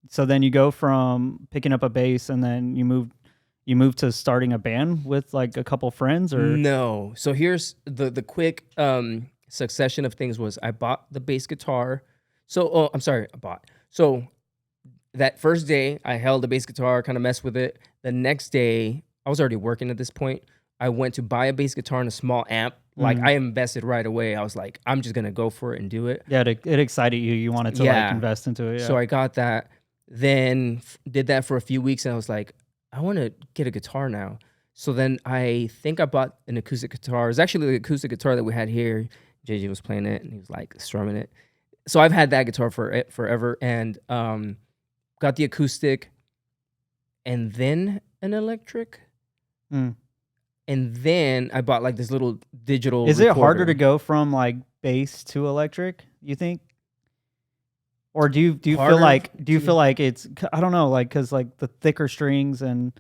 so then you go from picking up a bass and then you move to starting a band with like a couple friends or No. So here's the quick succession of things was I bought the bass guitar. So I'm sorry, I bought. So that first day I held the bass guitar, kind of messed with it. The next day, I was already working at this point. I went to buy a bass guitar and a small amp. Like I invested right away. I was like, I'm just gonna go for it and do it. yeah, it excited you. You wanted to like Yeah. invest into it. Yeah. So I got that. Then did that for a few weeks, and I was like, I want to get a guitar now. So then I think I bought an acoustic guitar. It was actually the acoustic guitar that we had here. JJ was playing it, and he was like strumming it. So I've had that guitar for forever, and got the acoustic, and then an electric, Mm. and then I bought like this little digital. Is recorder. it harder to go from like bass to electric, you think? Or do you feel like it's, I don't know, like cuz like the thicker strings and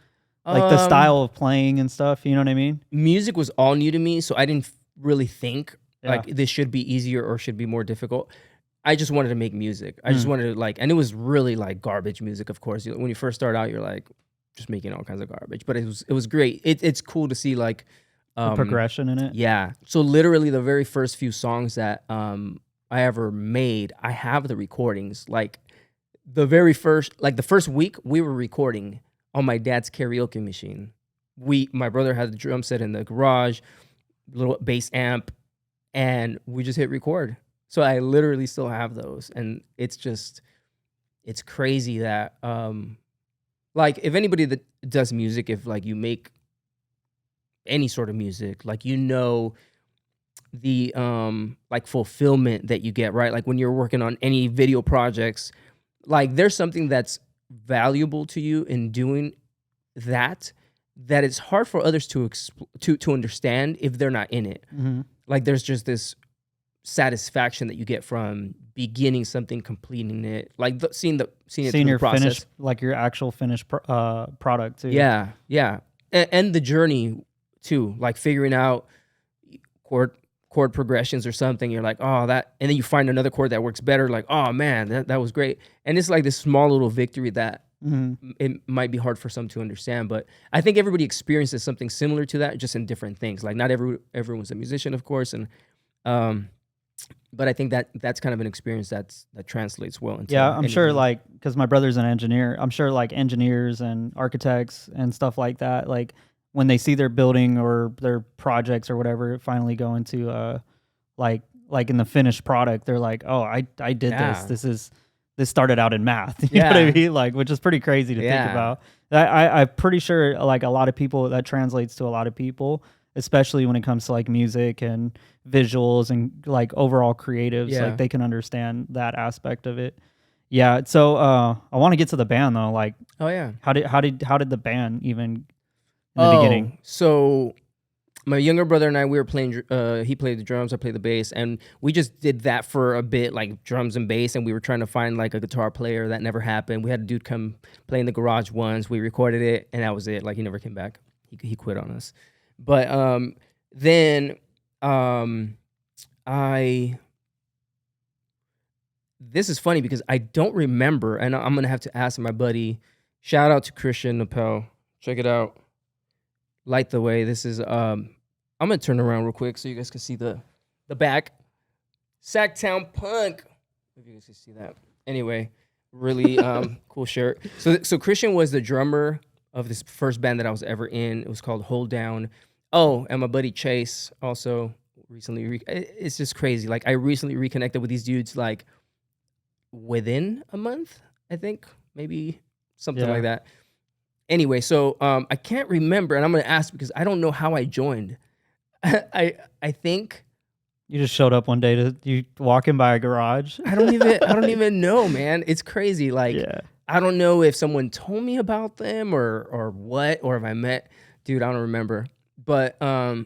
like the style of playing and stuff, you know what I mean? Music was all new to me, so I didn't really think Yeah. like this should be easier or should be more difficult. I just wanted to make music. I just wanted to like, and it was really like garbage music, of course. When you first start out, you're like just making all kinds of garbage, but it was great. It's cool to see like The progression in it. yeah. So literally the very first few songs that I ever made, I have the recordings. Like the first week we were recording on my dad's karaoke machine. My brother had the drum set in the garage, little bass amp, and we just hit record. So I literally still have those, and it's crazy that like if anybody that does music, if like you make any sort of music, like the like fulfillment that you get, right? Like when you're working on any video projects, like there's something that's valuable to you in doing that it's hard for others to understand if they're not in it. Mm-hmm. Like there's just this satisfaction that you get from beginning something, completing it, like seeing it through the your process. finished, like your actual finished product too. Yeah, and the journey too, like figuring out chord progressions or something. You're like, oh, that, and then you find another chord that works better. Like, oh man, that was great. And it's like this small little victory that it might be hard for some to understand, but I think everybody experiences something similar to that, just in different things. Like not everyone's a musician, of course, and but I think that's kind of an experience that translates well into. Yeah, I'm sure, like, because my brother's an engineer, I'm sure like engineers and architects and stuff like that, like when they see their building or their projects or whatever finally go into like in the finished product, they're like, oh, I did this. This started out in math. You know what I mean? Like, which is pretty crazy to think about. I'm pretty sure like a lot of people, that translates to a lot of people, especially when it comes to like music and visuals and like overall creatives. Like they can understand that aspect of it. Yeah. So I want to get to the band though. Like, oh yeah, how did the band even in the beginning? So my younger brother and I, we were playing, he played the drums, I played the bass, and we just did that for a bit, like drums and bass, and we were trying to find like a guitar player. That never happened. We had a dude come play in the garage once, we recorded it, and that was it. Like he never came back. He quit on us. But then this is funny because I don't remember, and I'm going to have to ask my buddy. Shout out to Christian Napel. Check it out. Light the Way. This is I'm gonna turn around real quick so you guys can see the back. Sacktown Punk. If you guys can see that. Anyway, really cool shirt. So Christian was the drummer of this first band that I was ever in. It was called Hold Down. Oh, and my buddy Chase also recently. It's just crazy. Like I recently reconnected with these dudes like within a month, I think, maybe something like that. Anyway, so I can't remember, and I'm gonna ask because I don't know how I joined. I think you just showed up one day to you walking by a garage. I don't even know, man. It's crazy. Like I don't know if someone told me about them or what, or if I met dude. I don't remember, but I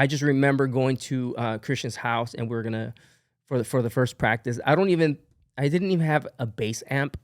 just remember going to Christian's house, and we were gonna for the first practice. I didn't even have a bass amp.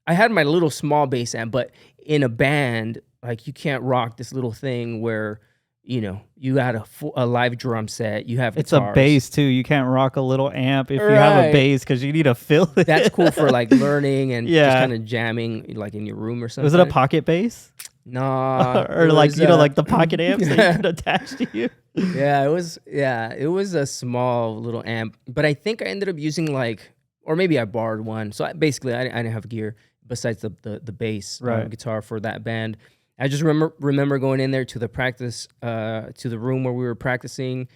I had my little small bass amp, but in a band, like you can't rock this little thing where you got a live drum set, you have It's a guitars. bass too. You can't rock a little amp if you have a Right. bass because you need to feel it. That's cool for like learning and just Yeah. kind of jamming like in your room or something. Was it a pocket bass? Nah. Or it like, was, like the pocket amps that you could attach to you? Yeah, it was a small little amp, but I think I ended up using like, or maybe I borrowed one. So basically, I didn't have gear besides the bass Right. guitar for that band. I just remember going in there to the practice, to the room where we were practicing,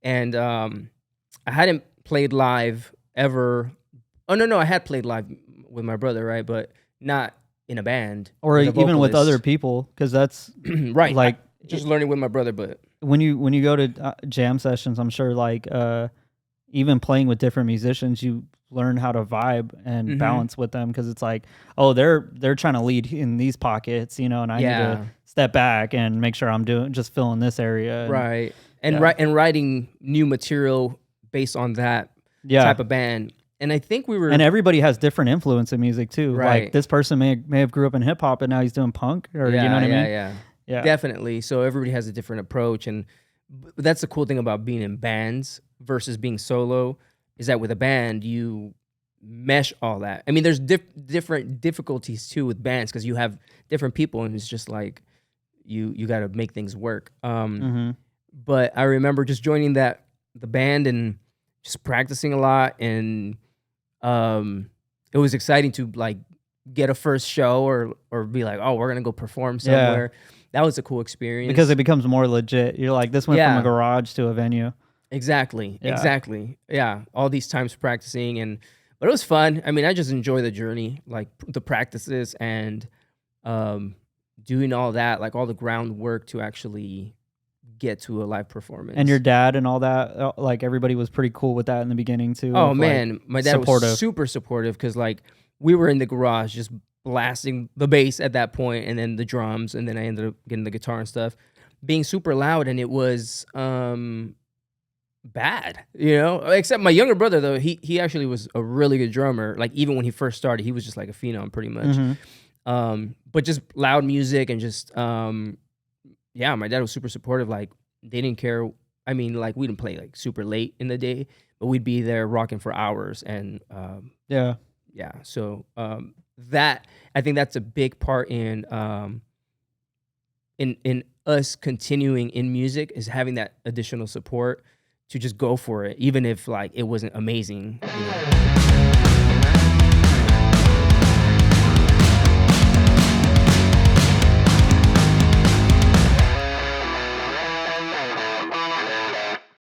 and I hadn't played live ever. Oh no, I had played live with my brother, right? But not in a band Or with a even with vocalist. other people, because that's right. like Just learning with my brother, but when you go to jam sessions, I'm sure like even playing with different musicians, you learn how to vibe and balance with them, because it's like, oh, they're trying to lead in these pockets, and I need to step back and make sure I'm just filling this area. Right. And writing new material based on that type of band. And I think we were, and everybody has different influence in music too. Right. Like this person may have grew up in hip hop, but now he's doing punk, or you know what I mean? Yeah, definitely. So everybody has a different approach, and that's the cool thing about being in bands versus being solo, is that with a band you mesh all that. I mean, there's different difficulties too with bands, because you have different people, and it's just like you got to make things work. But I remember just joining the band and just practicing a lot, and it was exciting to like get a first show or be like, oh, we're gonna go perform somewhere. That was a cool experience, because it becomes more legit. You're like, this went from a garage to a venue. Exactly. Yeah, all these times practicing, but it was fun. I mean, I just enjoy the journey, like the practices and doing all that, like all the groundwork to actually get to a live performance. And your dad and all that, like everybody was pretty cool with that in the beginning too. Oh man, my dad was super supportive, because like we were in the garage just blasting the bass at that point, and then the drums, and then I ended up getting the guitar and stuff, being super loud, and it was bad, except my younger brother though, he actually was a really good drummer. Like even when he first started, he was just like a phenom pretty much. But just loud music and just my dad was super supportive. Like they didn't care. I mean, like we didn't play like super late in the day, but we'd be there rocking for hours. And so that, I think that's a big part in us continuing in music, is having that additional support to just go for it, even if like it wasn't amazing.